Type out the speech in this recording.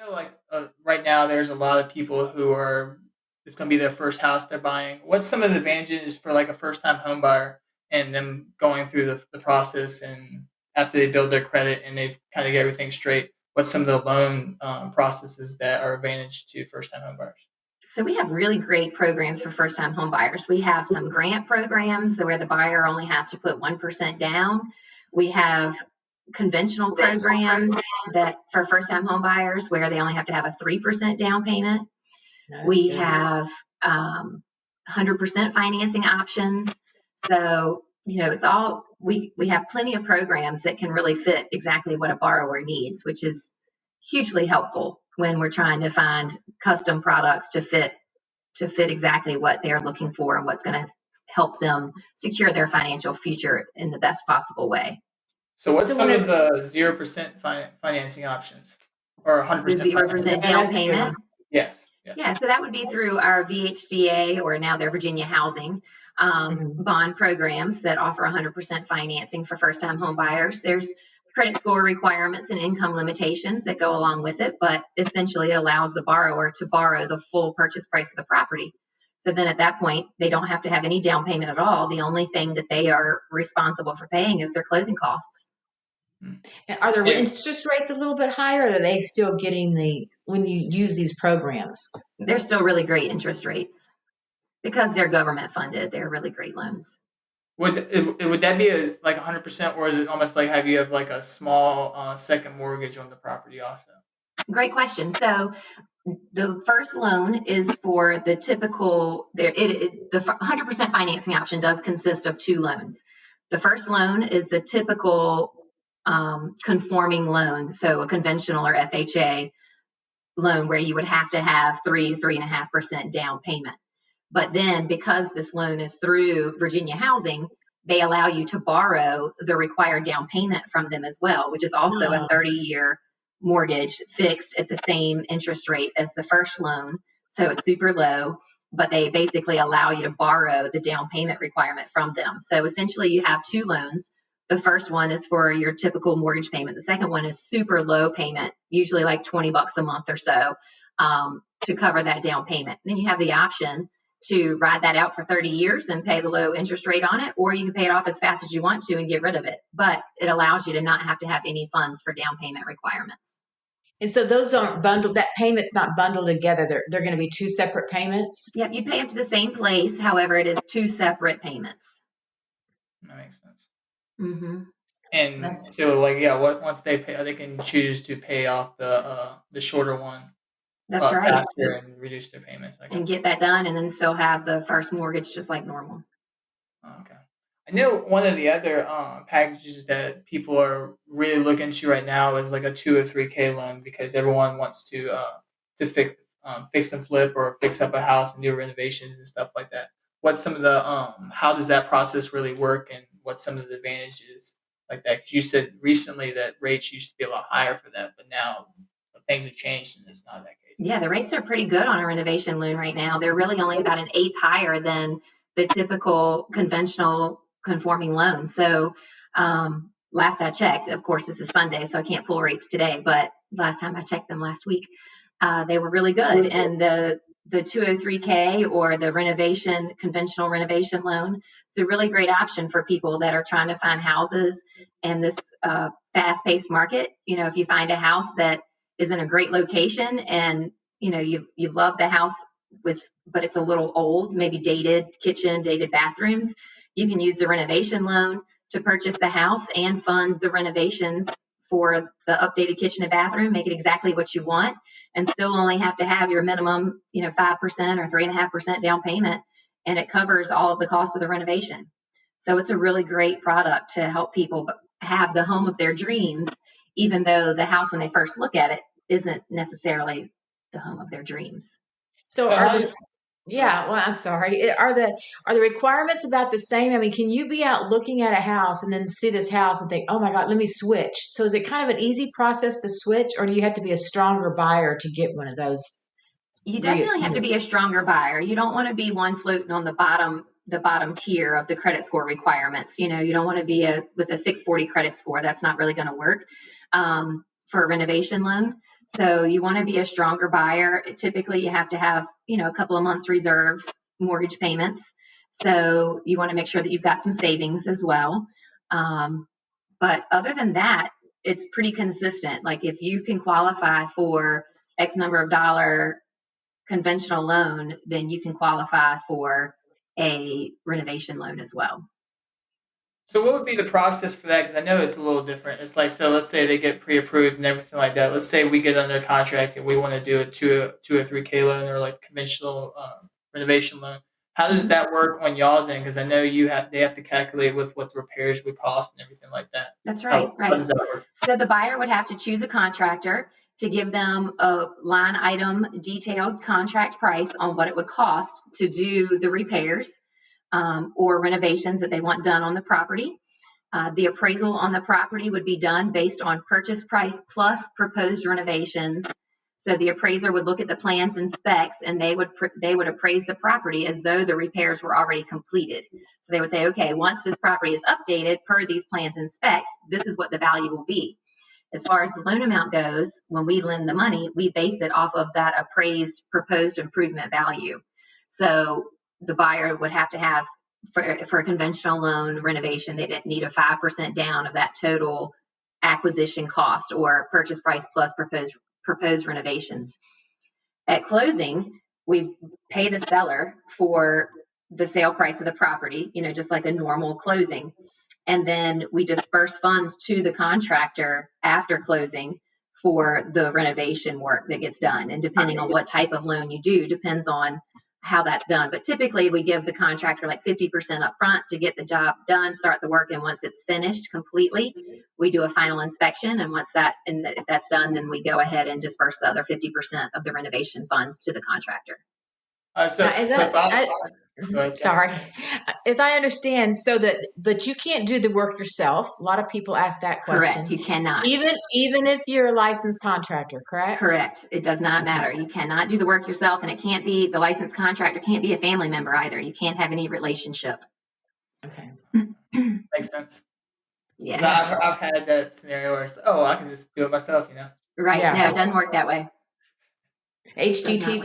know, right now, there's a lot of people who it's going to be their first house they're buying. What's some of the advantages for like a first time home buyer and them going through the process and after they build their credit and they've kind of get everything straight? What's some of the loan processes that are advantage to first time home buyers? So we have really great programs for first-time home buyers. We have some grant programs where the buyer only has to put 1% down. We have conventional programs that for first-time home buyers where they only have to have a 3% down payment. We have 100% financing options. So, it's all, we have plenty of programs that can really fit exactly what a borrower needs, which is hugely helpful when we're trying to find custom products to fit exactly what they're looking for and what's going to help them secure their financial future in the best possible way. So what's some of the 0% financing options or 100% the 0% down payment? Yes. Yeah, so that would be through our VHDA or now their Virginia Housing bond programs that offer 100% financing for first-time home buyers. There's credit score requirements and income limitations that go along with it, but essentially it allows the borrower to borrow the full purchase price of the property. So then at that point, they don't have to have any down payment at all. The only thing that they are responsible for paying is their closing costs. Are their interest rates a little bit higher, or are they still getting when you use these programs? They're still really great interest rates because they're government funded. They're really great loans. Would that be like 100%, or is it almost like you have like a small second mortgage on the property also? Great question. So the first loan is for the typical. The 100% financing option does consist of two loans. The first loan is the typical conforming loan, so a conventional or FHA loan where you would have to have 3.5% down payment. But then because this loan is through Virginia Housing, they allow you to borrow the required down payment from them as well, which is also a 30-year mortgage fixed at the same interest rate as the first loan. So it's super low, but they basically allow you to borrow the down payment requirement from them. So essentially you have two loans. The first one is for your typical mortgage payment. The second one is super low payment, usually like $20 a month or so, to cover that down payment. And then you have the option to ride that out for 30 years and pay the low interest rate on it, or you can pay it off as fast as you want to and get rid of it. But it allows you to not have to have any funds for down payment requirements. And so those aren't bundled, that payment's not bundled together. They're going to be two separate payments? Yep, you pay them to the same place. However, it is two separate payments. That makes sense. Mm-hmm. And so once they pay, they can choose to pay off the shorter one. That's right. Faster and reduce their payments. And get that done and then still have the first mortgage just like normal. Okay. I know one of the other packages that people are really looking to right now is like a 2 or 3K loan because everyone wants to fix and flip or fix up a house and do renovations and stuff like that. What's some of the how does that process really work and what's some of the advantages like that? Because you said recently that rates used to be a lot higher for that, but now things have changed and it's not that case. Yeah, the rates are pretty good on a renovation loan right now. They're really only about an eighth higher than the typical conventional conforming loan. So last I checked, of course, this is Sunday, so I can't pull rates today, but last time I checked them last week, they were really good. And the 203K or the conventional renovation loan, it's a really great option for people that are trying to find houses in this fast-paced market. If you find a house that is in a great location and you love the house but it's a little old, maybe dated kitchen, dated bathrooms, you can use the renovation loan to purchase the house and fund the renovations for the updated kitchen and bathroom, make it exactly what you want and still only have to have your minimum 5% or 3.5% down payment, and it covers all of the cost of the renovation. So it's a really great product to help people have the home of their dreams, even though the house, when they first look at it, isn't necessarily the home of their dreams. So I'm sorry. Are the requirements about the same? I mean, can you be out looking at a house and then see this house and think, oh my God, let me switch? So is it kind of an easy process to switch, or do you have to be a stronger buyer to get one of those? You definitely have to be a stronger buyer. You don't want to be one floating on the bottom tier of the credit score requirements. You don't want to be with a 640 credit score. That's not really going to work. for a renovation loan. So you want to be a stronger buyer. Typically, you have to have, a couple of months reserves, mortgage payments. So you want to make sure that you've got some savings as well. But other than that, it's pretty consistent. Like if you can qualify for X number of dollar conventional loan, then you can qualify for a renovation loan as well. So what would be the process for that? Because I know it's a little different. It's like, so let's say they get pre-approved and everything like that. Let's say we get under contract and we want to do a two or three K loan or like conventional renovation loan. How does that work on y'all's end? Because I know they have to calculate with what the repairs would cost and everything like that. That's right, How does that work? So the buyer would have to choose a contractor to give them a line item detailed contract price on what it would cost to do the repairs or renovations that they want done on the property. The appraisal on the property would be done based on purchase price plus proposed renovations. So the appraiser would look at the plans and specs, and they would appraise the property as though the repairs were already completed. So they would say, okay, once this property is updated per these plans and specs, this is what the value will be. As far as the loan amount goes, when we lend the money, we base it off of that appraised proposed improvement value. So the buyer would have to have, for a conventional loan renovation, they need a 5% down of that total acquisition cost or purchase price plus proposed renovations. At closing, we pay the seller for the sale price of the property, just like a normal closing. And then we disperse funds to the contractor after closing for the renovation work that gets done. And depending on what type of loan you do, depends on how that's done. But typically we give the contractor like 50% up front to get the job done, start the work. And once it's finished completely, we do a final inspection. And if that's done, then we go ahead and disperse the other 50% of the renovation funds to the contractor. Sorry, as I understand, but you can't do the work yourself. A lot of people ask that question. Correct. You cannot. Even if you're a licensed contractor, correct? Correct. It does not matter. You cannot do the work yourself, and the licensed contractor can't be a family member either. You can't have any relationship. Okay. Makes sense. Yeah. I've had that scenario where it's, I can just do it myself, Right. Yeah. No, it doesn't work that way. HGTV